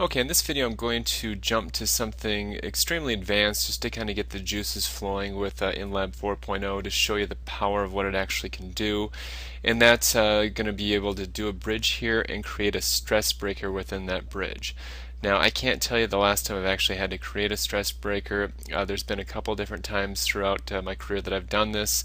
Okay, in this video I'm going to jump to something extremely advanced just to kind of get the juices flowing with InLab 4.0 to show you the power of what it actually can do. And that's going to be able to do a bridge here and create a stress breaker within that bridge. Now, I can't tell you the last time I've actually had to create a stress breaker. There's been a couple different times throughout my career that I've done this.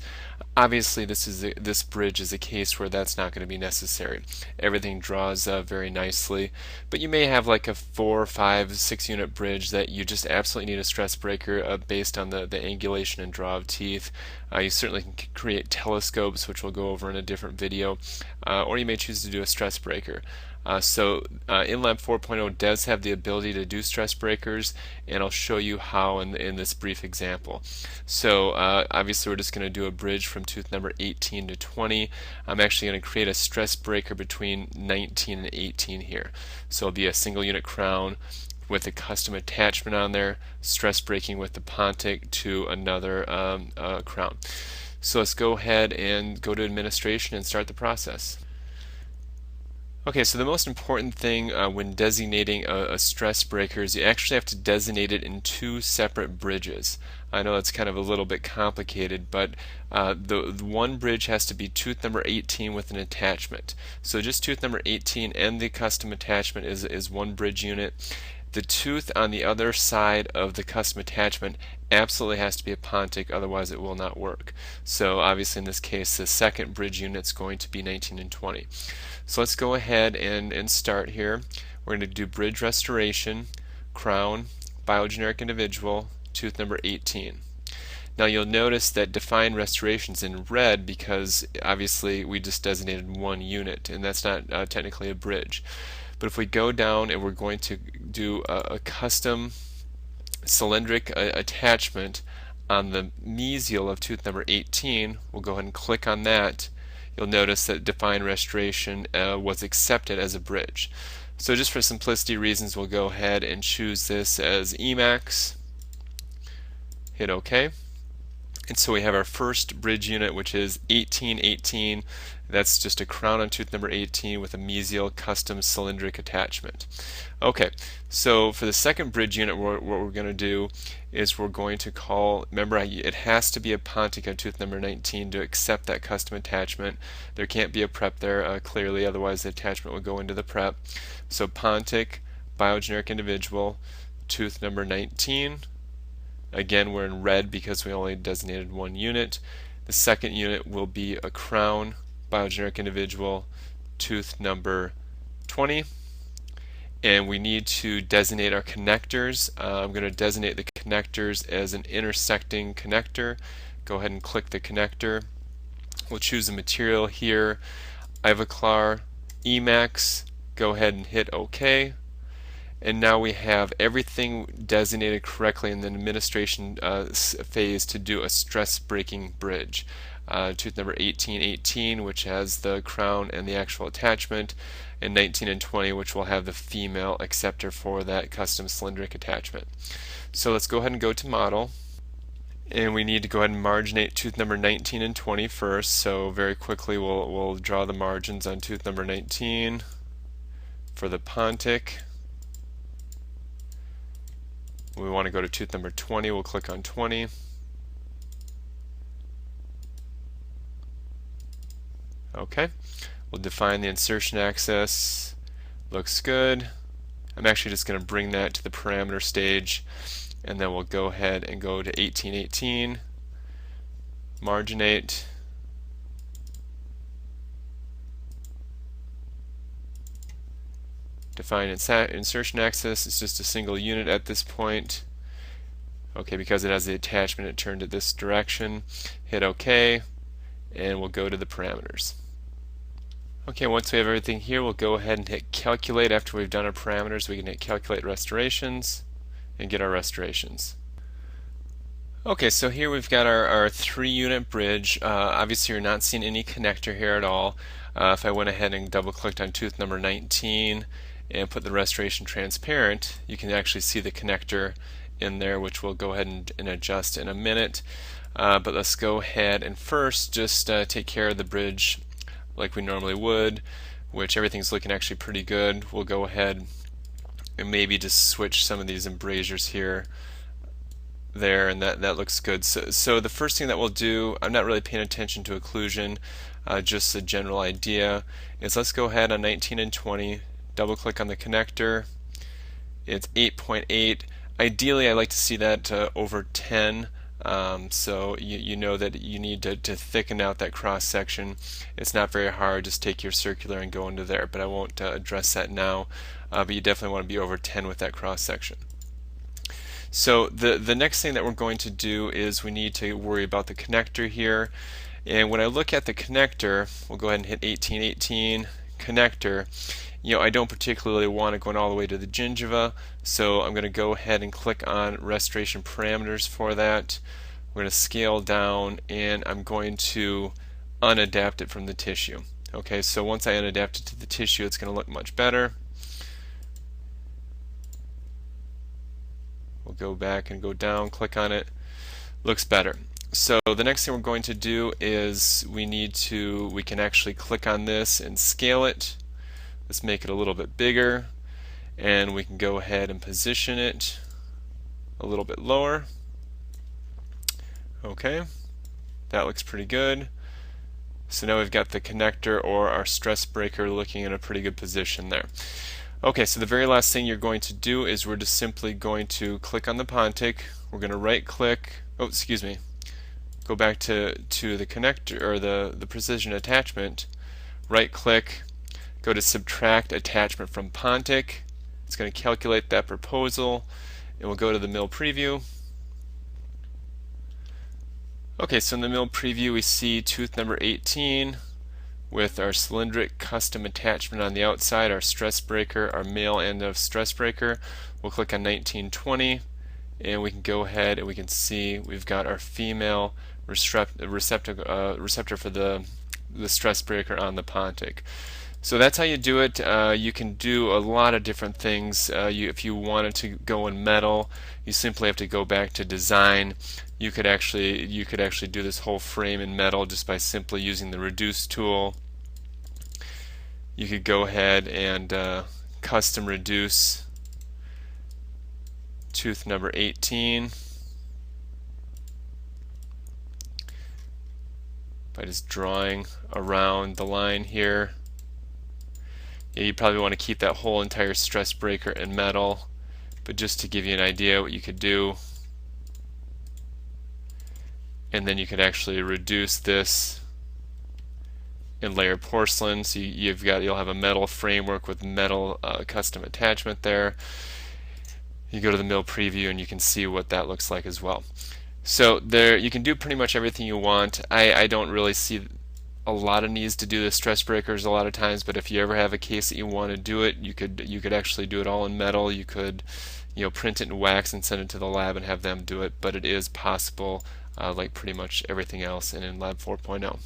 Obviously, this bridge is a case where that's not going to be necessary. Everything draws very nicely, but you may have like a 4, 5, 6 unit bridge that you just absolutely need a stress breaker based on the angulation and draw of teeth. You certainly can create telescopes, which we'll go over in a different video, or you may choose to do a stress breaker. InLab 4.0 does have the ability to do stress breakers, and I'll show you how in this brief example. So obviously we're just going to do a bridge from tooth number 18 to 20. I'm actually going to create a stress breaker between 19 and 18 here. So it'll be a single unit crown with a custom attachment on there, stress breaking with the Pontic to another crown. So let's go ahead and go to administration and start the process. Okay, so the most important thing when designating a stress breaker is you actually have to designate it in two separate bridges. I know it's kind of a little bit complicated, but the one bridge has to be tooth number 18 with an attachment. So just tooth number 18 and the custom attachment is one bridge unit. The tooth on the other side of the custom attachment absolutely has to be a Pontic, otherwise it will not work. So obviously in this case the second bridge unit is going to be 19 and 20. So let's go ahead and start here. We're going to do bridge restoration, crown, biogeneric individual, tooth number 18. Now you'll notice that define restoration is in red because obviously we just designated one unit, and that's not technically a bridge. But if we go down and we're going to do a custom cylindric attachment on the mesial of tooth number 18, we'll go ahead and click on that. You'll notice that define restoration was accepted as a bridge. So just for simplicity reasons, we'll go ahead and choose this as Emax, hit OK. And so we have our first bridge unit, which is 1818. That's just a crown on tooth number 18 with a mesial custom cylindric attachment. Okay, so for the second bridge unit, what we're going to do is we're going to call, remember it has to be a Pontic on tooth number 19 to accept that custom attachment. There can't be a prep there clearly, otherwise the attachment will go into the prep. So Pontic, biogeneric individual, tooth number 19. Again, we're in red because we only designated one unit. The second unit will be a crown, biogeneric individual, tooth number 20. And we need to designate our connectors. I'm going to designate the connectors as an intersecting connector. Go ahead and click the connector. We'll choose a material here, Ivoclar Emax. Go ahead and hit OK. And now we have everything designated correctly in the administration phase to do a stress breaking bridge. Tooth number 1818, which has the crown and the actual attachment, and 19 and 20, which will have the female acceptor for that custom cylindric attachment. So let's go ahead and go to model. And we need to go ahead and marginate tooth number 19 and 20 first. So very quickly we'll draw the margins on tooth number 19 for the Pontic. We want to go to tooth number 20, we'll click on 20. Okay, we'll define the insertion axis. Looks good. I'm actually just going to bring that to the parameter stage, and then we'll go ahead and go to 1818, marginate. Define insertion axis. It's just a single unit at this point. Okay, because it has the attachment, it turned it this direction. Hit OK, and we'll go to the parameters. Okay, once we have everything here, we'll go ahead and hit calculate. After we've done our parameters, we can hit calculate restorations and get our restorations. Okay, so here we've got our 3-unit bridge. Obviously you're not seeing any connector here at all. If I went ahead and double clicked on tooth number 19 and put the restoration transparent, you can actually see the connector in there, which we'll go ahead and adjust in a minute. But let's go ahead and first just take care of the bridge like we normally would, which everything's looking actually pretty good. We'll go ahead and maybe just switch some of these embrasures here, there, and that looks good. So the first thing that we'll do, I'm not really paying attention to occlusion, just a general idea, is let's go ahead on 19 and 20, double click on the connector. It's 8.8. Ideally I like to see that over 10. So you know that you need to thicken out that cross section. It's not very hard, just take your circular and go into there, but I won't address that now. But you definitely want to be over 10 with that cross section. So the next thing that we're going to do is we need to worry about the connector here. And when I look at the connector, we'll go ahead and hit 1818 connector. I don't particularly want it going all the way to the gingiva, so I'm going to go ahead and click on restoration parameters for that. We're going to scale down, and I'm going to unadapt it from the tissue. Okay, so once I unadapt it to the tissue, it's going to look much better. We'll go back and go down, click on it. Looks better. So the next thing we're going to do is we can actually click on this and scale it. Let's make it a little bit bigger, and we can go ahead and position it a little bit lower. Okay, that looks pretty good. So now we've got the connector or our stress breaker looking in a pretty good position there. Okay, so the very last thing you're going to do is we're just simply going to click on the Pontic. We're going to right click, go back to the connector or the precision attachment, right click, go to subtract attachment from Pontic. It's going to calculate that proposal, and we'll go to the mill preview. Okay, so in the mill preview we see tooth number 18 with our cylindric custom attachment on the outside, our stress breaker, our male end of stress breaker. We'll click on 1920, and we can go ahead and we can see we've got our female receptor for the stress breaker on the Pontic. So that's how you do it. You can do a lot of different things. If you wanted to go in metal, you simply have to go back to design. You could actually do this whole frame in metal just by simply using the reduce tool. You could go ahead and custom reduce tooth number 18 by just drawing around the line here. You probably want to keep that whole entire stress breaker in metal, but just to give you an idea what you could do. And then you could actually reduce this in layer porcelain, so you'll have a metal framework with metal custom attachment there. You go to the mill preview and you can see what that looks like as well. So there you can do pretty much everything you want. I don't really see a lot of needs to do the stress breakers a lot of times, but if you ever have a case that you want to do it, you could actually do it all in metal. You could print it in wax and send it to the lab and have them do it, but it is possible like pretty much everything else in InLab 4.0.